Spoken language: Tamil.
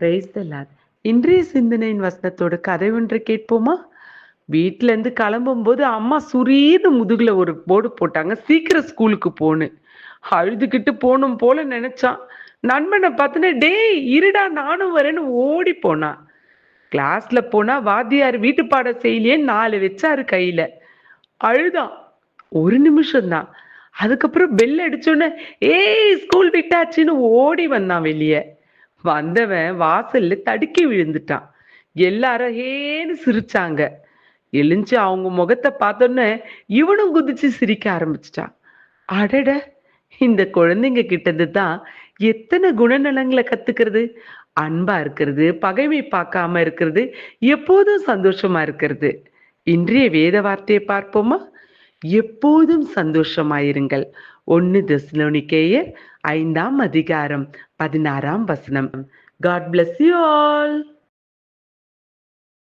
Praise the Lord. இன்றைய சிந்தனையின் வசனத்தோட கதை ஒன்றை கேட்போமா? வீட்ல இருந்து கிளம்பும்போது அம்மா சுரீது முதுகுல ஒரு போர்டு போட்டாங்க, சீக்கிரம் ஸ்கூலுக்கு போன்னு. அழுதுகிட்டு போகணும் போல நினைச்சான். நண்பனை பார்த்தனே, டேய் இருடா நானும் வரேன்னு ஓடி போனான். கிளாஸ்ல போனா வாத்தியார் வீட்டு பாடம் செய்யலையே 4 வச்சாரு கையில. அழுதான். ஒரு நிமிஷம் தான். அதுக்கப்புறம் பெல் அடிச்சோன்னே, ஏய் ஸ்கூல் விட்டாச்சுன்னு ஓடி வந்தான் வெளிய. வந்தவன் வாசல்ல தடுக்கி விழுந்துட்டான். எல்லாரும் ஹேன்னு சிரிச்சாங்க. எழுஞ்சு அவங்க முகத்தை பார்த்தோன்னே இவனும் குதிச்சு சிரிக்க ஆரம்பிச்சிட்டான். அடட, இந்த குழந்தைங்க கிட்டது தான் எத்தனை குணநலங்களை கத்துக்கிறது. அன்பா இருக்கிறது, பகைமை பார்க்காம இருக்கிறது, எப்போதும் சந்தோஷமா இருக்கிறது. இன்றைய வேத வார்த்தையை பார்ப்போமா? எப்போதும் சந்தோஷமாயிருங்கள். 1 தெசலோனிக்கேயர் 5 அதிகாரம் 16 வசனம். God bless you all.